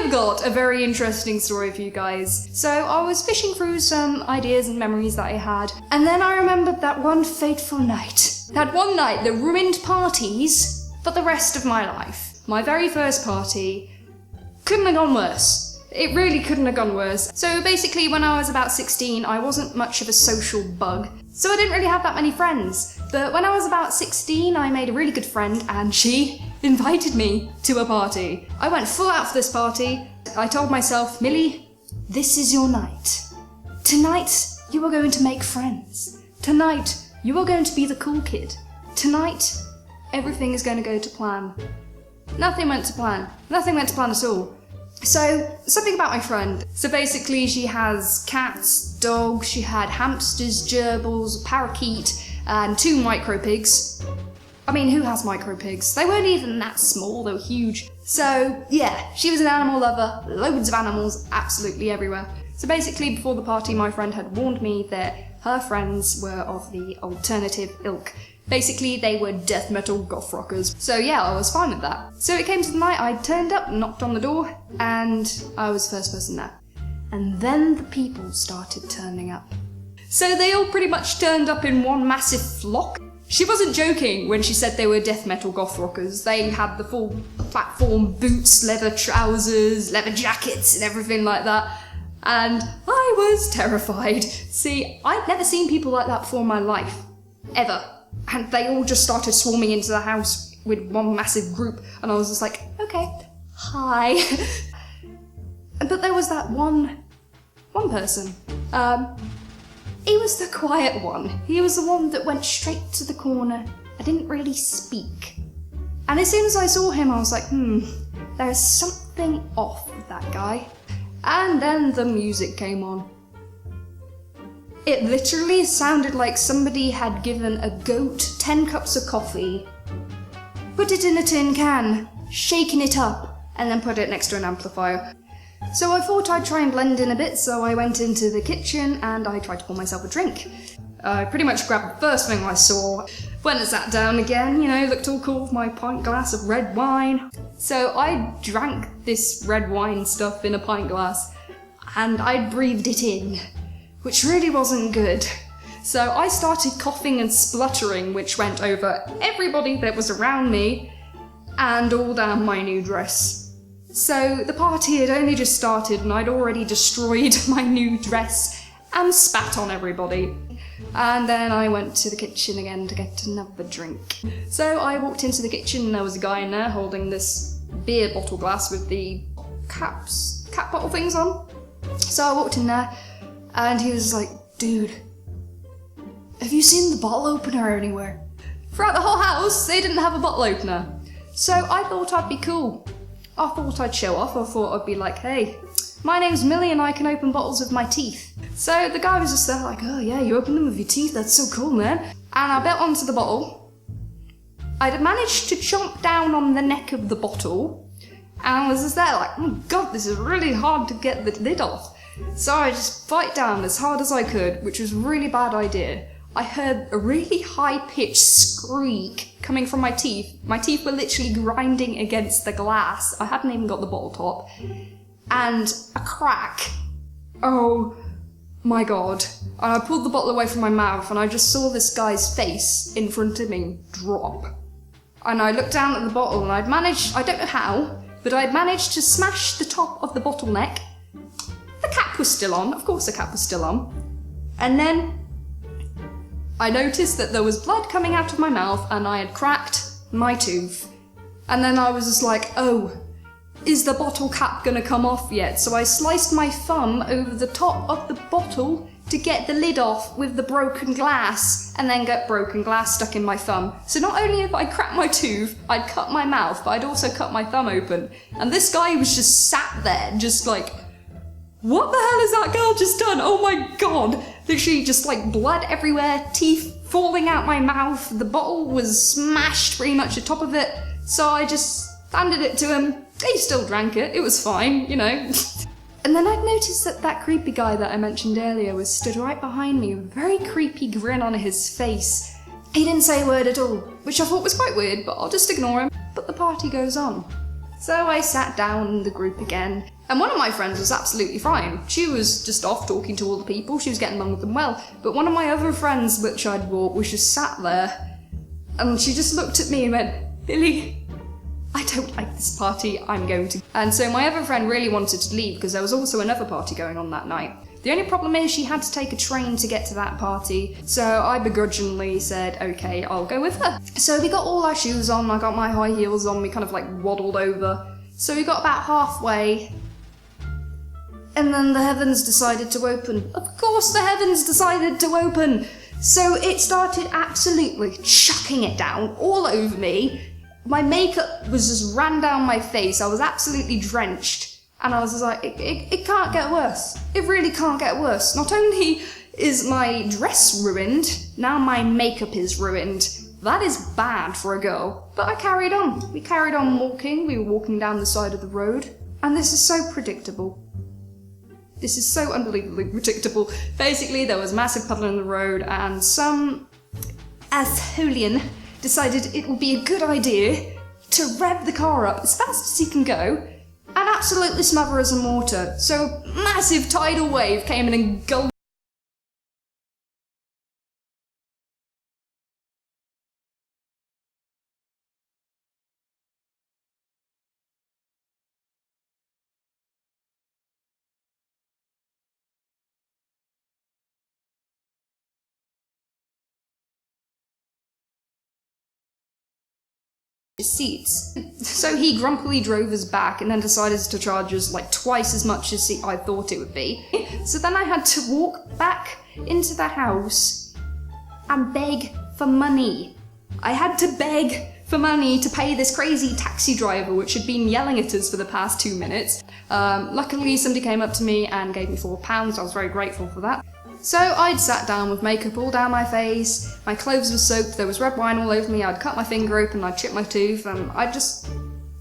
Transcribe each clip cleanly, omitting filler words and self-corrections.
I've got a very interesting story for you guys. So I was fishing through some ideas and memories that I had, and then I remembered that one fateful night. That one night that ruined parties for the rest of my life. My very first party couldn't have gone worse. It really couldn't have gone worse. So basically when I was about 16, I wasn't much of a social bug. So I didn't really have that many friends. But when I was about 16, I made a really good friend and she invited me to a party. I went full out for this party. I told myself, Millie, this is your night. Tonight, you are going to make friends. Tonight, you are going to be the cool kid. Tonight, everything is going to go to plan. Nothing went to plan. Nothing went to plan at all. So, something about my friend. So basically she has cats, dogs, she had hamsters, gerbils, a parakeet, and 2 micro pigs. I mean, who has micro pigs? They weren't even that small, they were huge. So, yeah, she was an animal lover, loads of animals, absolutely everywhere. So basically, before the party, my friend had warned me that her friends were of the alternative ilk. Basically, they were death metal goth rockers. So yeah, I was fine with that. So it came to the night, I turned up, knocked on the door, and I was the first person there. And then the people started turning up. So they all pretty much turned up in one massive flock. She wasn't joking when she said they were death metal goth rockers. They had the full platform boots, leather trousers, leather jackets, and everything like that. And I was terrified. See, I'd never seen people like that before in my life. Ever. And they all just started swarming into the house with one massive group, and I was just like, okay, hi. But there was that one person. He was the quiet one. He was the one that went straight to the corner and didn't really speak. And as soon as I saw him, I was like, there's something off with that guy. And then the music came on. It literally sounded like somebody had given a goat 10 cups of coffee, put it in a tin can, shaken it up, and then put it next to an amplifier. So I thought I'd try and blend in a bit, so I went into the kitchen and I tried to pour myself a drink. I pretty much grabbed the first thing I saw, went and sat down again, looked all cool with my pint glass of red wine. So I drank this red wine stuff in a pint glass, and I breathed it in, which really wasn't good. So I started coughing and spluttering, which went over everybody that was around me and all down my new dress. So the party had only just started and I'd already destroyed my new dress and spat on everybody. And then I went to the kitchen again to get another drink. So I walked into the kitchen and there was a guy in there holding this beer bottle glass with the cap bottle things on. So I walked in there and he was like, dude, have you seen the bottle opener anywhere? Throughout the whole house, they didn't have a bottle opener. So I thought I'd be cool. I thought I'd show off. I thought I'd be like, hey, my name's Millie and I can open bottles with my teeth. So the guy was just there like, oh yeah, you open them with your teeth, that's so cool, man. And I bit onto the bottle. I'd managed to chomp down on the neck of the bottle and I was just there like, oh god, this is really hard to get the lid off. So I just bite down as hard as I could, which was a really bad idea. I heard a really high-pitched squeak coming from my teeth. My teeth were literally grinding against the glass. I hadn't even got the bottle top. And a crack. Oh my god. And I pulled the bottle away from my mouth and I just saw this guy's face in front of me drop. And I looked down at the bottle and I'd managed, I don't know how, but I'd managed to smash the top of the bottleneck. The cap was still on, of course the cap was still on. And then I noticed that there was blood coming out of my mouth and I had cracked my tooth. And then I was just like, oh, is the bottle cap gonna come off yet? So I sliced my thumb over the top of the bottle to get the lid off with the broken glass, and then get broken glass stuck in my thumb. So not only have I cracked my tooth, I'd cut my mouth, but I'd also cut my thumb open. And this guy was just sat there, just like, what the hell has that girl just done? Oh my god! Literally just like blood everywhere, teeth falling out my mouth, the bottle was smashed pretty much the top of it, so I just handed it to him. He still drank it, it was fine, And then I'd noticed that that creepy guy that I mentioned earlier was stood right behind me with a very creepy grin on his face. He didn't say a word at all, which I thought was quite weird, but I'll just ignore him. But the party goes on. So I sat down in the group again, and one of my friends was absolutely fine. She was just off talking to all the people, she was getting along with them well, but one of my other friends which I'd brought was just sat there, and she just looked at me and went, "Billy, I don't like this party, I'm going to..." And so my other friend really wanted to leave because there was also another party going on that night. The only problem is she had to take a train to get to that party, so I begrudgingly said, okay, I'll go with her. So we got all our shoes on, I got my high heels on, we kind of like waddled over. So we got about halfway, and then the heavens decided to open. Of course the heavens decided to open! So it started absolutely chucking it down all over me. My makeup was just ran down my face, I was absolutely drenched. And I was just like, it can't get worse. It really can't get worse. Not only is my dress ruined, now my makeup is ruined. That is bad for a girl. But I carried on. We carried on walking. We were walking down the side of the road. And this is so predictable. This is so unbelievably predictable. Basically, there was a massive puddle in the road and some Atholian decided it would be a good idea to rev the car up as fast as he can go and absolutely smother us in water. So a massive tidal wave came and engulfed his seats. So he grumpily drove us back and then decided to charge us like twice as much as I thought it would be. So then I had to walk back into the house and beg for money. I had to beg for money to pay this crazy taxi driver which had been yelling at us for the past 2 minutes. Luckily somebody came up to me and gave me £4, I was very grateful for that. So I'd sat down with makeup all down my face, my clothes were soaked, there was red wine all over me, I'd cut my finger open, I'd chipped my tooth, and I just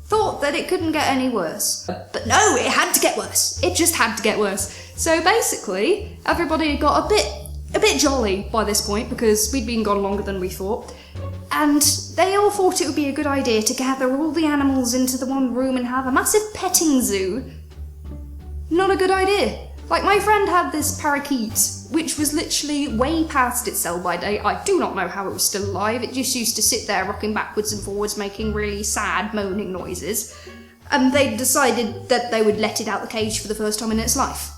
thought that it couldn't get any worse. But no, it had to get worse. It just had to get worse. So basically, everybody got a bit jolly by this point because we'd been gone longer than we thought. And they all thought it would be a good idea to gather all the animals into the one room and have a massive petting zoo. Not a good idea. Like, my friend had this parakeet, which was literally way past its sell-by date. I do not know how it was still alive. It just used to sit there rocking backwards and forwards, making really sad, moaning noises. And they decided that they would let it out the cage for the first time in its life.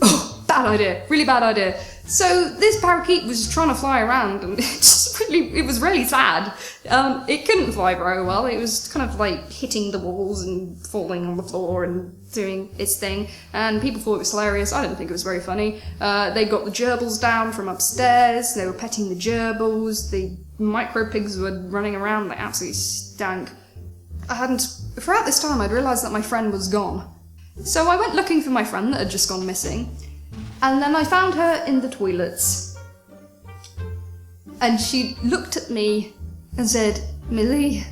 Oh, bad idea. Really bad idea. So this parakeet was trying to fly around and it was really sad. It couldn't fly very well. It was kind of like hitting the walls and falling on the floor and doing its thing. And people thought it was hilarious. I didn't think it was very funny. They got the gerbils down from upstairs. They were petting the gerbils. The micro pigs were running around. They absolutely stank. And throughout this time, I'd realised that my friend was gone. So I went looking for my friend that had just gone missing. And then I found her in the toilets. And she looked at me and said, "Millie,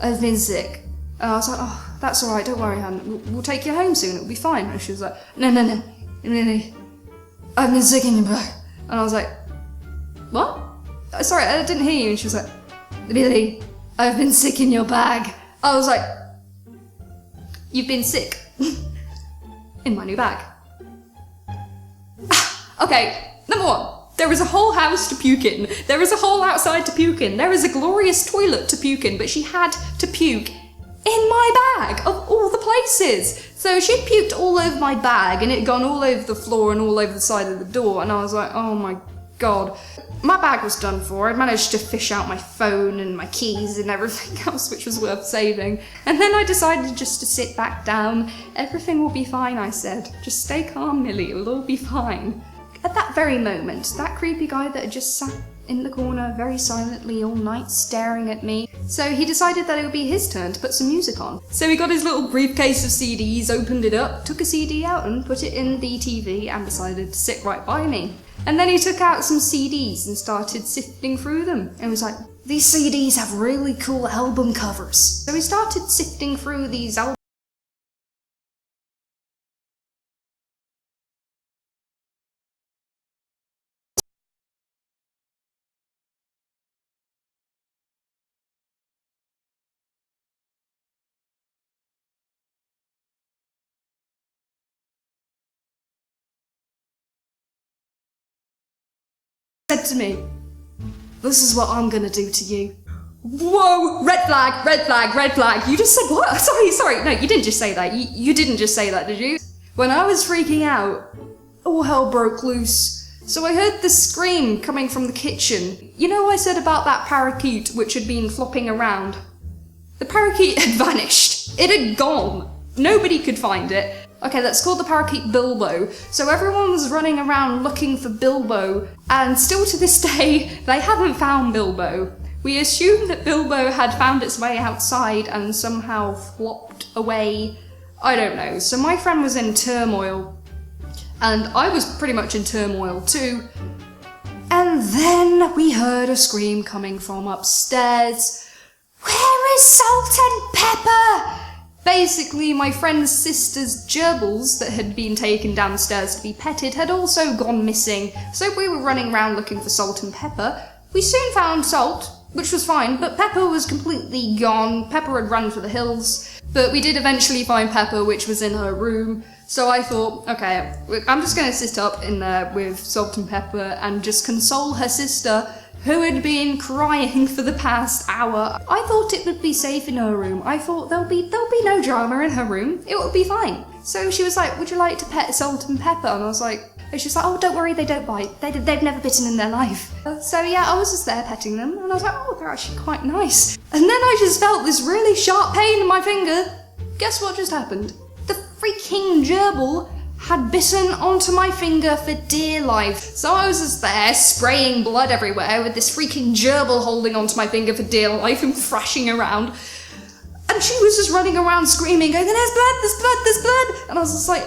I've been sick." And I was like, "Oh, that's alright, don't worry, hon. We'll take you home soon, it'll be fine." And she was like, No, Millie, I've been sick in your bag." And I was like, "What? Sorry, I didn't hear you." And she was like, "Millie, I've been sick in your bag." I was like, "You've been sick in my new bag." Okay, number one, there is a whole house to puke in. There is a whole outside to puke in. There is a glorious toilet to puke in, but she had to puke in my bag, of all the places. So she'd puked all over my bag, and it had gone all over the floor and all over the side of the door, and I was like, oh my god. My bag was done for. I'd managed to fish out my phone and my keys and everything else which was worth saving. And then I decided just to sit back down. "Everything will be fine," I said. "Just stay calm, Millie, it'll all be fine." At that very moment, that creepy guy that had just sat in the corner very silently all night staring at me, so he decided that it would be his turn to put some music on. So he got his little briefcase of CDs, opened it up, took a CD out and put it in the TV and decided to sit right by me. And then he took out some CDs and started sifting through them and was like, "These CDs have really cool album covers." So he started sifting through these album to me, "This is what I'm gonna do to you." Whoa! Red flag, red flag, red flag. You just said what? Sorry. No, you didn't just say that. You didn't just say that, did you? When I was freaking out, all hell broke loose. So I heard the scream coming from the kitchen. You know I said about that parakeet which had been flopping around? The parakeet had vanished. It had gone. Nobody could find it. Okay, let's call the parakeet Bilbo. So everyone was running around looking for Bilbo, and still to this day, they haven't found Bilbo. We assume that Bilbo had found its way outside and somehow flopped away. I don't know. So my friend was in turmoil, and I was pretty much in turmoil too. And then we heard a scream coming from upstairs. "Where is Salt and Pepper?" Basically, my friend's sister's gerbils that had been taken downstairs to be petted had also gone missing, so we were running around looking for Salt and Pepper. We soon found Salt, which was fine, but Pepper was completely gone. Pepper had run for the hills, but we did eventually find Pepper, which was in her room. So I thought, okay, I'm just going to sit up in there with Salt and Pepper and just console her sister, who had been crying for the past hour. I thought it would be safe in her room. I thought there'll be no drama in her room. It will be fine. So she was like, "Would you like to pet Salt and Pepper?" And I was like, and she was like, "Oh, don't worry, they don't bite. They've never bitten in their life." So yeah, I was just there petting them, and I was like, "Oh, they're actually quite nice." And then I just felt this really sharp pain in my finger. Guess what just happened? The freaking gerbil had bitten onto my finger for dear life. So I was just there spraying blood everywhere with this freaking gerbil holding onto my finger for dear life and thrashing around. And she was just running around screaming, going, "There's blood, there's blood, there's blood!" And I was just like,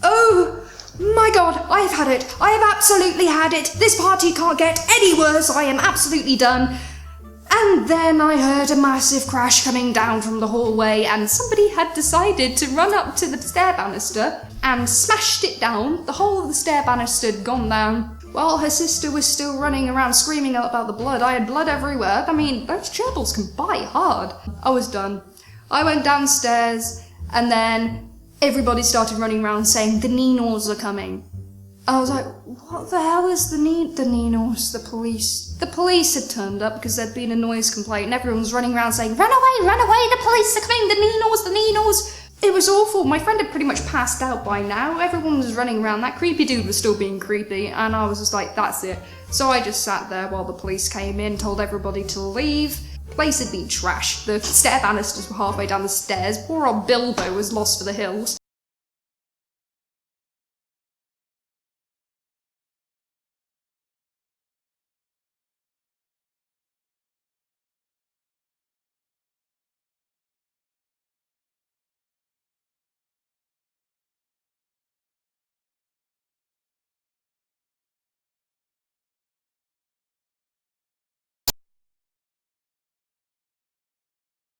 "Oh my god, I've had it. I have absolutely had it. This party can't get any worse. I am absolutely done." And then I heard a massive crash coming down from the hallway, and somebody had decided to run up to the stair banister and smashed it down. The whole of the stair banister had gone down, while her sister was still running around screaming about the blood. I had blood everywhere. I mean, those gerbils can bite hard. I was done. I went downstairs, and then everybody started running around saying, "The Ninos are coming." I was like, what the hell is the Ninos? The police. The police had turned up because there'd been a noise complaint, and everyone was running around saying, run away, the police are coming, the Ninos. It was awful. My friend had pretty much passed out by now. Everyone was running around. That creepy dude was still being creepy, and I was just like, that's it. So I just sat there while the police came in, told everybody to leave. The place had been trashed. The stair banisters were halfway down the stairs. Poor old Bilbo was lost for the hills.